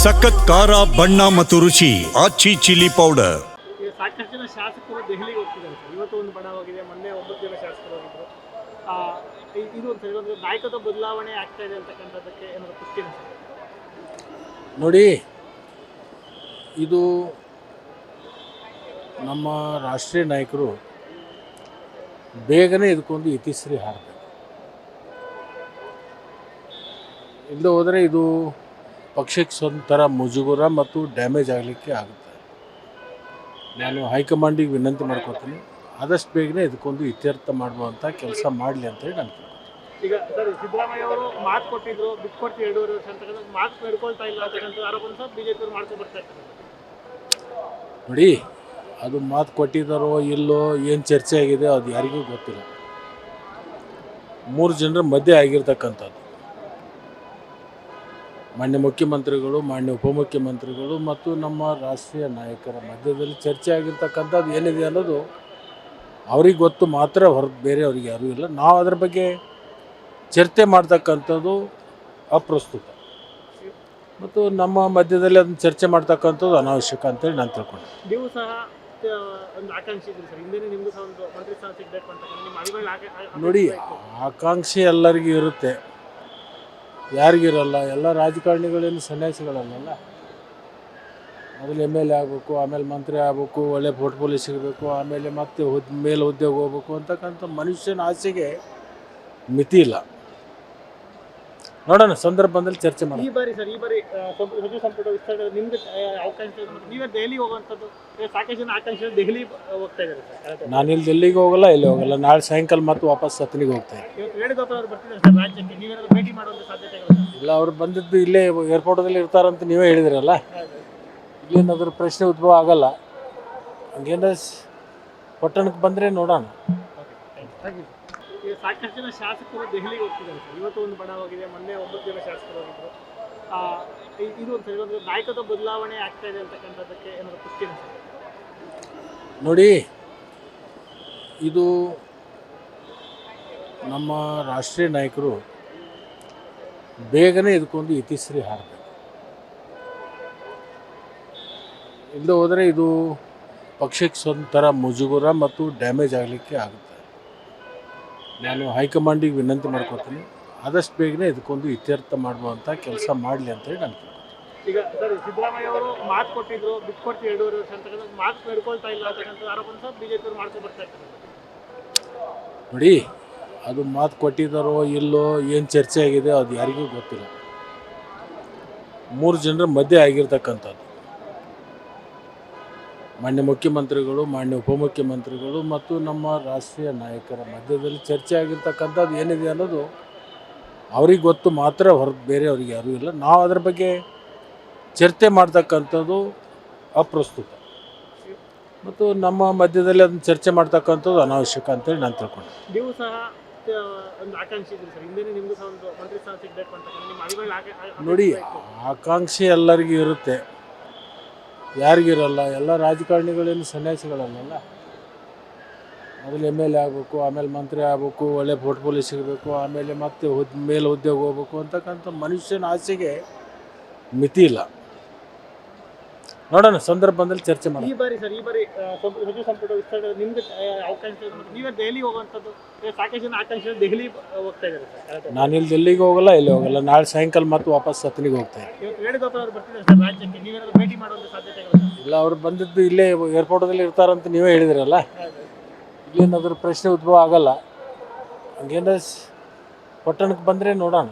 ಸಖತ್ ಖಾರ ಬಣ್ಣ ಮತ್ತು ರುಚಿ ಆಚಿ ಚಿಲ್ಲಿ ಪೌಡರ್. ಸಾಕಷ್ಟು ಜನ ಶಾಸಕರು ದೆಹಲಿಗೆ ಹೋಗ್ತಿದ್ದಾರೆ ಸರ್. ಇವತ್ತು ಒಂದು ಬಡವಾಗಿದೆ, ಮೊನ್ನೆ 9 ಜನ ಶಾಸಕರು ಹೋಗಿದ್ರು. ಇದು ಒಂದು ನಾಯಕತ್ವ ಬದಲಾವಣೆ ಆಗ್ತಾ ಇದೆ ಅಂತಕ್ಕಂಥದ್ದಕ್ಕೆ ಏನಾದರೂ ಪುಷ್ಟಿ ಇದೆ ಸರ್? ನೋಡಿ, ಇದು ನಮ್ಮ ರಾಷ್ಟ್ರೀಯ ನಾಯಕರು ಬೇಗನೆ ಇದಕ್ಕೊಂದು ಇತಿಶ್ರೀ ಹಾರಬೇಕು. ಇಲ್ಲದೆ ಹೋದರೆ ಇದು ಪಕ್ಷಕ್ಕೆ ಒಂಥರ ಮುಜುಗರ ಮತ್ತು ಡ್ಯಾಮೇಜ್ ಆಗಲಿಕ್ಕೆ ಆಗುತ್ತೆ. ನಾನು ಹೈಕಮಾಂಡಿಗೆ ವಿನಂತಿ ಮಾಡ್ಕೊತೀನಿ, ಆದಷ್ಟು ಬೇಗನೆ ಇದಕ್ಕೊಂದು ಇತ್ಯರ್ಥ ಮಾಡುವಂಥ ಕೆಲಸ ಮಾಡಲಿ ಅಂತೇಳಿ ನಾನು ಕೇಳ್ತೀನಿ. ಈಗ ಸರ್, ಸಿದ್ದರಾಮಯ್ಯ ಅವರು ಮಾತು ಕೊಟ್ಟಿದ್ರು, ಬಿಟ್ಕೊಡ್ತೀವಿ 2.5 ವರ್ಷ ಅಂತಕ್ಕಂಥ ಮಾತು ನಡ್ಕೊಳ್ತಾ ಇಲ್ಲ ಅಂತಕ್ಕಂಥ ಆರೋಪನ ಸಹ ಬಿಜೆಪಿ ಅವರು ಮಾಡ್ಕೊಂಡು ಬರ್ತಾ ಇರ್ತಾರೆ. ನೋಡಿ, ಅದು ಮಾತು ಕೊಟ್ಟಿದ್ದಾರೋ ಇಲ್ಲೋ, ಏನು ಚರ್ಚೆ ಆಗಿದೆ ಅದು ಯಾರಿಗೂ ಗೊತ್ತಿಲ್ಲ. 3 ಜನರ ಮಧ್ಯೆ ಆಗಿರ್ತಕ್ಕಂಥದ್ದು. ಮಾನ್ಯ ಮುಖ್ಯಮಂತ್ರಿಗಳು, ಮಾನ್ಯ ಉಪಮುಖ್ಯಮಂತ್ರಿಗಳು ಮತ್ತು ನಮ್ಮ ರಾಷ್ಟ್ರೀಯ ನಾಯಕರ ಮಧ್ಯದಲ್ಲಿ ಚರ್ಚೆ ಆಗಿರ್ತಕ್ಕಂಥದ್ದು ಏನಿದೆ ಅನ್ನೋದು ಅವ್ರಿಗೆ ಗೊತ್ತು ಮಾತ್ರ, ಹೊರತು ಬೇರೆ ಅವ್ರಿಗೆ ಯಾರೂ ಇಲ್ಲ. ನಾವು ಅದರ ಬಗ್ಗೆ ಚರ್ಚೆ ಮಾಡ್ತಕ್ಕಂಥದ್ದು ಅಪ್ರಸ್ತುತ ಮತ್ತು ನಮ್ಮ ಮಧ್ಯದಲ್ಲಿ ಅದನ್ನು ಚರ್ಚೆ ಮಾಡ್ತಕ್ಕಂಥದ್ದು ಅನಾವಶ್ಯಕ ಅಂತೇಳಿ ನಾನು ತಿಳ್ಕೊಂಡೆ. ನೀವು ಸಹ ಒಂದು ಆಕಾಂಕ್ಷಿ ಇದ್ರಿ ಸರ್, ಹಿಂದೆ ನಿಮಗೂ ಸಹ ಒಂದು ಮಂತ್ರಿ ಸ್ಥಾನ ಸಿಗಬೇಕು ಅಂತ ನಿಮ್ಮ ಅಭಿಪ್ರಾಯ? ನೋಡಿ, ಆಕಾಂಕ್ಷೆ ಎಲ್ಲರಿಗೂ ಇರುತ್ತೆ, ಯಾರಿಗಿರಲ್ಲ. ಎಲ್ಲ ರಾಜಕಾರಣಿಗಳೇನು ಸನ್ಯಾಸಿಗಳಲ್ಲ. ಮೊದಲು MLA ಆಗಬೇಕು, ಆಮೇಲೆ ಮಂತ್ರಿ ಆಗಬೇಕು, ಒಳ್ಳೆ ಪೋರ್ಟ್ಫೋಲಿಯೋ ಸಿಗಬೇಕು, ಆಮೇಲೆ ಮತ್ತೆ ಮೇಲೆ ಉದ್ಯೋಗ ಹೋಗ್ಬೇಕು ಅಂತಕ್ಕಂಥ ಮನುಷ್ಯನ ಆಸೆಗೆ ಮಿತಿ ಇಲ್ಲ. ನೋಡೋಣ, ಸಂದರ್ಭ ಬಂದಲ್ಲಿ ಚರ್ಚೆ ಮಾಡೋಣ. ಈ ಬಾರಿ ಸಚಿವ ಸಂಪುಟ ವಿಸ್ತರಣೆ ನಿಮ್ಗೆ ಅವಕಾಶ ನೀವೇ ದೆಹಲಿ ಹೋಗುವಂಥದ್ದು. ಸಾಕಷ್ಟು ಜನ ಆಕಾಂಕ್ಷಿ ದೆಹಲಿ ಹೋಗ್ತಾ ಇದ್ದಾರೆ ಸರ್. ನಾನಿಲ್ಲಿ ದಿಲ್ಲಿಗೆ ಹೋಗಲ್ಲ, ಇಲ್ಲಿ ಹೋಗಲ್ಲ. ನಾಳೆ ಸಾಯಂಕಾಲ ಮತ್ತು ವಾಪಸ್ ಸತ್ನಿಗೆ ಹೋಗ್ತಾರೆ. ಇವತ್ತು ವೇಣುಗೋಪಾಲ್ ಅವರು ಬರ್ತಿದ್ದಾರೆ ಸರ್ ರಾಜ್ಯಕ್ಕೆ, ನೀವೇನಾದ್ರು ಭೇಟಿ ಮಾಡುವಂಥ ಸಾಧ್ಯತೆಗಳು? ಇಲ್ಲ, ಅವ್ರು ಬಂದಿದ್ದು ಇಲ್ಲೇ ಏರ್ಪೋರ್ಟಲ್ಲಿ ಇರ್ತಾರಂತ ನೀವೇ ಹೇಳಿದಿರಲ್ಲ. ಇಲ್ಲೇನಾದ್ರೂ ಪ್ರಶ್ನೆ ಉದ್ಭವ ಆಗಲ್ಲ. ಹಂಗೇನ ಪಟ್ಟಣಕ್ಕೆ ಬಂದರೆ ನೋಡೋಣ. ಸಾಕಷ್ಟು ಜನ ಶಾಸಕರು ದೆಹಲಿಗೆ ಹೋಗ್ತಿದ್ದಾರೆ ಸರ್. ಇವತ್ತು ಒಂದು ಬಡವಾಗಿದೆ, ಮೊನ್ನೆ 9 ಜನ ಶಾಸಕರು ಹೋಗಿದ್ರು. ಇದು ಒಂದು ನಾಯಕತ್ವ ಬದಲಾವಣೆ ಆಗ್ತಾ ಇದೆ ಅಂತಕ್ಕಂಥದ್ದಕ್ಕೆ ಏನಾದರೂ ಪುಷ್ಟಿ ಇದೆ ಸರ್? ನೋಡಿ, ಇದು ನಮ್ಮ ರಾಷ್ಟ್ರೀಯ ನಾಯಕರು ಬೇಗನೆ ಇದಕ್ಕೊಂದು ಇತಿಶ್ರೀ ಹಾರಬೇಕು. ಇಲ್ಲದೆ ಹೋದರೆ ಇದು ಪಕ್ಷಕ್ಕೆ ಒಂಥರ ಮುಜುಗರ ಮತ್ತು ಡ್ಯಾಮೇಜ್ ಆಗಲಿಕ್ಕೆ ಆಗುತ್ತೆ. ನಾನು ಹೈಕಮಾಂಡಿಗೆ ವಿನಂತಿ ಮಾಡ್ಕೊತೀನಿ, ಆದಷ್ಟು ಬೇಗನೆ ಇದಕ್ಕೊಂದು ಇತ್ಯರ್ಥ ಮಾಡುವಂಥ ಕೆಲಸ ಮಾಡಲಿ ಅಂತೇಳಿ ನಾನು ಕೇಳ್ತೀನಿ. ಈಗ ಸರ್, ಸಿದ್ದರಾಮಯ್ಯ ಅವರು ಮಾತು ಕೊಟ್ಟಿದ್ರು, ಬಿಟ್ಕೊಡ್ತೀವಿ 2.5 ವರ್ಷ ಅಂತಕ್ಕಂಥ ಮಾತು ನಡ್ಕೊಳ್ತಾ ಇಲ್ಲ ಅಂತಕ್ಕಂಥ ಆರೋಪನ ಸಹ ಬಿಜೆಪಿ ಅವರು ಮಾಡ್ಕೊಂಡು ಬರ್ತಾ ಇರ್ತಾರೆ. ನೋಡಿ, ಅದು ಮಾತು ಕೊಟ್ಟಿದ್ದಾರೋ ಇಲ್ಲೋ, ಏನು ಚರ್ಚೆ ಆಗಿದೆ ಅದು ಯಾರಿಗೂ ಗೊತ್ತಿಲ್ಲ. 3 ಜನರ ಮಧ್ಯೆ ಆಗಿರ್ತಕ್ಕಂಥದ್ದು. ಮಾನ್ಯ ಮುಖ್ಯಮಂತ್ರಿಗಳು, ಮಾನ್ಯ ಉಪಮುಖ್ಯಮಂತ್ರಿಗಳು ಮತ್ತು ನಮ್ಮ ರಾಷ್ಟ್ರೀಯ ನಾಯಕರ ಮಧ್ಯದಲ್ಲಿ ಚರ್ಚೆ ಆಗಿರ್ತಕ್ಕಂಥದ್ದು ಏನಿದೆ ಅನ್ನೋದು ಅವ್ರಿಗೆ ಗೊತ್ತು ಮಾತ್ರ, ಹೊರತು ಬೇರೆ ಅವ್ರಿಗೆ ಯಾರೂ ಇಲ್ಲ. ನಾವು ಅದರ ಬಗ್ಗೆ ಚರ್ಚೆ ಮಾಡ್ತಕ್ಕಂಥದ್ದು ಅಪ್ರಸ್ತುತ ಮತ್ತು ನಮ್ಮ ಮಧ್ಯದಲ್ಲಿ ಅದನ್ನು ಚರ್ಚೆ ಮಾಡ್ತಕ್ಕಂಥದ್ದು ಅನಾವಶ್ಯಕ ಅಂತೇಳಿ ನಾನು ತಿಳ್ಕೊಂಡೆ. ನೀವು ಸಹ ಒಂದು ಆಕಾಂಕ್ಷಿ ಇದ್ರಿ ಸರ್, ಹಿಂದೆ ನಿಮಗೂ ಸಹ ಒಂದು ಮಂತ್ರಿ ಸ್ಥಾನ ಸಿಗಬೇಕು ಅಂತ ನಿಮ್ಮ ಅಭಿಪ್ರಾಯ? ನೋಡಿ, ಆಕಾಂಕ್ಷೆ ಎಲ್ಲರಿಗೂ ಇರುತ್ತೆ, ಯಾರಿಗಿರಲ್ಲ. ಎಲ್ಲ ರಾಜಕಾರಣಿಗಳೇನು ಸನ್ಯಾಸಿಗಳಲ್ಲ. ಮೊದಲು MLA ಆಗಬೇಕು, ಆಮೇಲೆ ಮಂತ್ರಿ ಆಗಬೇಕು, ಒಳ್ಳೆ ಪೋರ್ಟ್ಫೋಲಿಯೋ ಸಿಗಬೇಕು, ಆಮೇಲೆ ಮತ್ತೆ ಮೇಲೆ ಉದ್ಯೋಗ ಹೋಗ್ಬೇಕು ಅಂತಕ್ಕಂಥ ಮನುಷ್ಯನ ಆಸೆಗೆ ಮಿತಿ ಇಲ್ಲ. ನೋಡೋಣ, ಸಂದರ್ಭ ಬಂದಲ್ಲಿ ಚರ್ಚೆ ಮಾಡೋಣ. ಈ ಬಾರಿ ಸಚಿವ ಸಂಪುಟ ವಿಸ್ತರಣೆ ನಿಮ್ಗೆ ಅವಕಾಶ ನೀವೇ ದೆಹಲಿ ಹೋಗುವಂಥದ್ದು. ಸಾಕಷ್ಟು ಜನ ಆಕಾಂಕ್ಷಿ ದೆಹಲಿ ಹೋಗ್ತಾ ಇದ್ದಾರೆ ಸರ್. ನಾನಿಲ್ಲಿ ದಿಲ್ಲಿಗೆ ಹೋಗಲ್ಲ, ಇಲ್ಲಿ ಹೋಗಲ್ಲ. ನಾಳೆ ಸಾಯಂಕಾಲ ಮತ್ತು ವಾಪಸ್ ಸತ್ನಿಗೆ ಹೋಗ್ತಾರೆ. ಇವತ್ತು ವೇಣುಗೋಪಾಲ್ ಅವರು ಬರ್ತಿದ್ದಾರೆ ಸರ್ ರಾಜ್ಯಕ್ಕೆ, ನೀವೇನಾದ್ರು ಭೇಟಿ ಮಾಡುವಂಥ ಸಾಧ್ಯತೆಗಳು? ಇಲ್ಲ, ಅವ್ರು ಬಂದಿದ್ದು ಇಲ್ಲೇ ಏರ್ಪೋರ್ಟಲ್ಲಿ ಇರ್ತಾರಂತ ನೀವೇ ಹೇಳಿದಿರಲ್ಲ. ಇಲ್ಲೇನಾದ್ರೂ ಪ್ರಶ್ನೆ ಉದ್ಭವ ಆಗಲ್ಲ. ಹಂಗೇನ ಪಟ್ಟಣಕ್ಕೆ ಬಂದರೆ ನೋಡೋಣ.